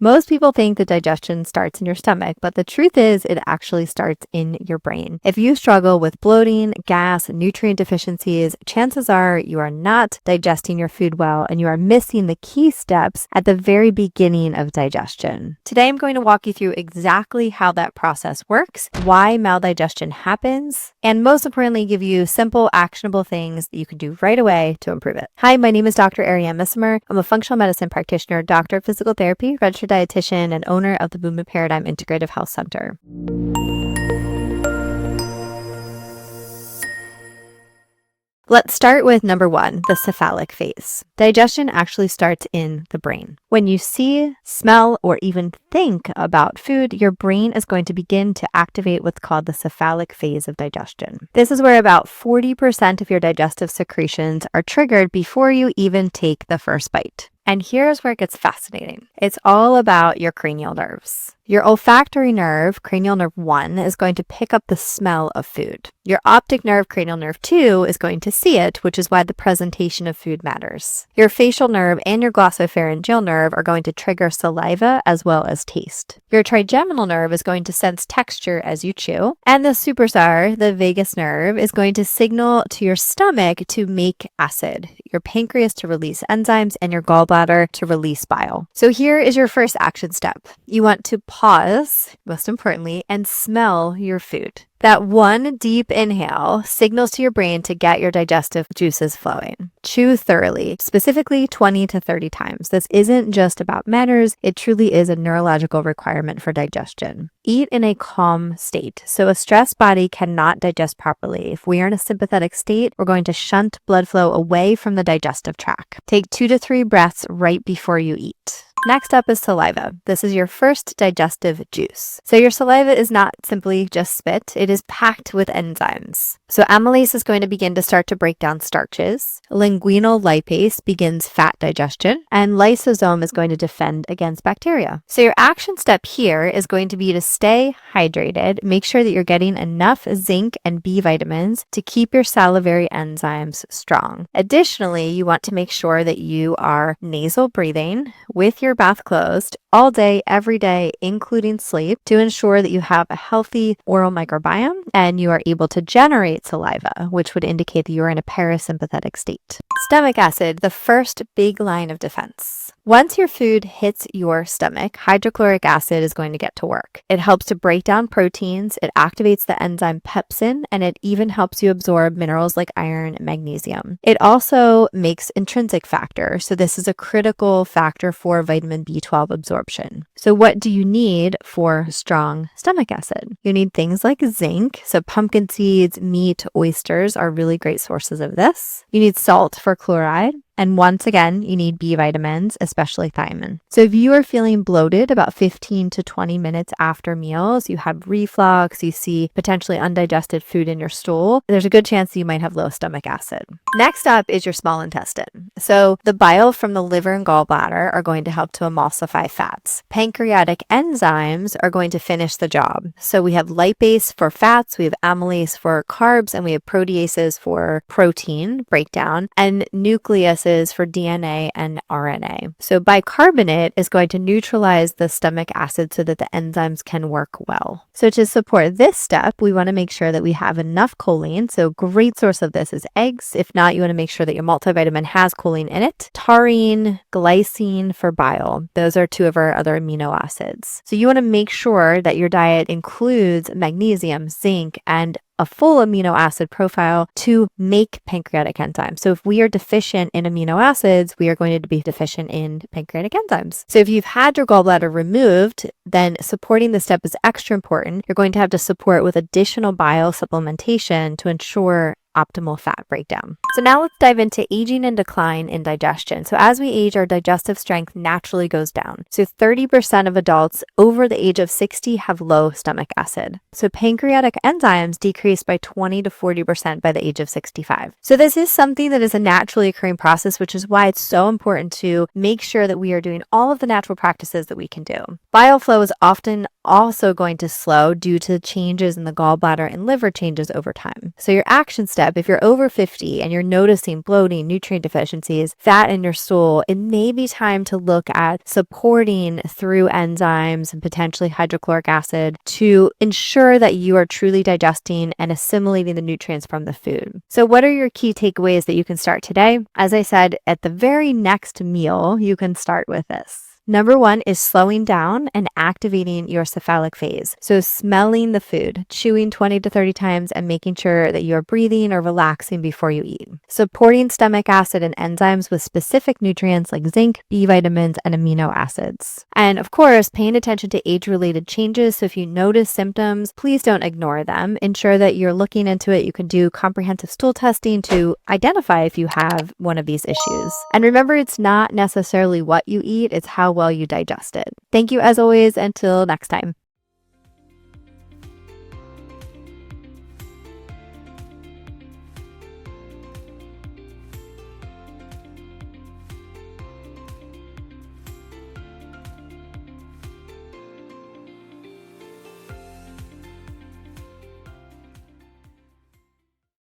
Most people think that digestion starts in your stomach, but the truth is it actually starts in your brain. If you struggle with bloating, gas, nutrient deficiencies, chances are you are not digesting your food well and you are missing the key steps at the very beginning of digestion. Today, I'm going to walk you through exactly how that process works, why maldigestion happens, and most importantly, give you simple, actionable things that you can do right away to improve it. Hi, my name is Dr. Arianne Missimer. I'm a functional medicine practitioner, doctor of physical therapy, registered dietitian, and owner of the Movement Paradigm Integrative Health Center. Let's start with number 1, the cephalic phase. Digestion actually starts in the brain. When you see, smell, or even think about food, your brain is going to begin to activate what's called the cephalic phase of digestion. This is where about 40% of your digestive secretions are triggered before you even take the first bite. And here's where it gets fascinating. It's all about your cranial nerves. Your olfactory nerve, cranial nerve 1, is going to pick up the smell of food. Your optic nerve, cranial nerve 2, is going to see it, which is why the presentation of food matters. Your facial nerve and your glossopharyngeal nerve are going to trigger saliva as well as taste. Your trigeminal nerve is going to sense texture as you chew. And the superstar, the vagus nerve, is going to signal to your stomach to make acid, your pancreas to release enzymes, and your gallbladder to release bile. So here is your first action step. You want to pause, most importantly, and smell your food. That one deep inhale signals to your brain to get your digestive juices flowing. Chew thoroughly, specifically 20 to 30 times. This isn't just about manners, it truly is a neurological requirement for digestion. Eat in a calm state. So a stressed body cannot digest properly. If we are in a sympathetic state, we're going to shunt blood flow away from the digestive tract. Take 2 to 3 breaths right before you eat. Next up is saliva. This is your first digestive juice. So your saliva is not simply just spit, it is packed with enzymes. So amylase is going to begin to start to break down starches. Linguinal lipase begins fat digestion, and lysosome is going to defend against bacteria. So your action step here is going to be to stay hydrated, make sure that you're getting enough zinc and B vitamins to keep your salivary enzymes strong. Additionally, you want to make sure that you are nasal breathing with your mouth closed all day, every day, including sleep, to ensure that you have a healthy oral microbiome and you are able to generate saliva, which would indicate that you are in a parasympathetic state. Stomach acid, the first big line of defense. Once your food hits your stomach, hydrochloric acid is going to get to work. It helps to break down proteins, it activates the enzyme pepsin, and it even helps you absorb minerals like iron and magnesium. It also makes intrinsic factor, so this is a critical factor for vitamin B12 absorption. So what do you need for strong stomach acid? You need things like zinc, so pumpkin seeds, meat, oysters are really great sources of this. You need salt for chloride. And once again, you need B vitamins, especially thiamine. So if you are feeling bloated about 15 to 20 minutes after meals, you have reflux, you see potentially undigested food in your stool, there's a good chance that you might have low stomach acid. Next up is your small intestine. So the bile from the liver and gallbladder are going to help to emulsify fats. Pancreatic enzymes are going to finish the job. So we have lipase for fats, we have amylase for carbs, and we have proteases for protein breakdown, and nucleus for DNA and RNA. So bicarbonate is going to neutralize the stomach acid so that the enzymes can work well. So to support this step, we want to make sure that we have enough choline. So great source of this is eggs. If not, you want to make sure that your multivitamin has choline in it. Taurine, glycine for bile. Those are 2 of our other amino acids. So you want to make sure that your diet includes magnesium, zinc, and a full amino acid profile to make pancreatic enzymes. So if we are deficient in amino acids, we are going to be deficient in pancreatic enzymes. So if you've had your gallbladder removed, then supporting this step is extra important. You're going to have to support with additional bile supplementation to ensure optimal fat breakdown. So now let's dive into aging and decline in digestion. So as we age, our digestive strength naturally goes down. So 30% of adults over the age of 60 have low stomach acid. So pancreatic enzymes decrease by 20 to 40% by the age of 65. So this is something that is a naturally occurring process, which is why it's so important to make sure that we are doing all of the natural practices that we can do. Bile flow is often also going to slow due to changes in the gallbladder and liver changes over time. So your action step step, if you're over 50 and you're noticing bloating, nutrient deficiencies, fat in your stool, it may be time to look at supporting through enzymes and potentially hydrochloric acid to ensure that you are truly digesting and assimilating the nutrients from the food. So what are your key takeaways that you can start today? As I said, at the very next meal, you can start with this. Number 1 is slowing down and activating your cephalic phase. So smelling the food, chewing 20 to 30 times, and making sure that you're breathing or relaxing before you eat. Supporting stomach acid and enzymes with specific nutrients like zinc, B vitamins, and amino acids. And of course, paying attention to age-related changes. So if you notice symptoms, please don't ignore them. Ensure that you're looking into it. You can do comprehensive stool testing to identify if you have one of these issues. And remember, it's not necessarily what you eat, it's how well you digest it. Thank you as always. Until next time.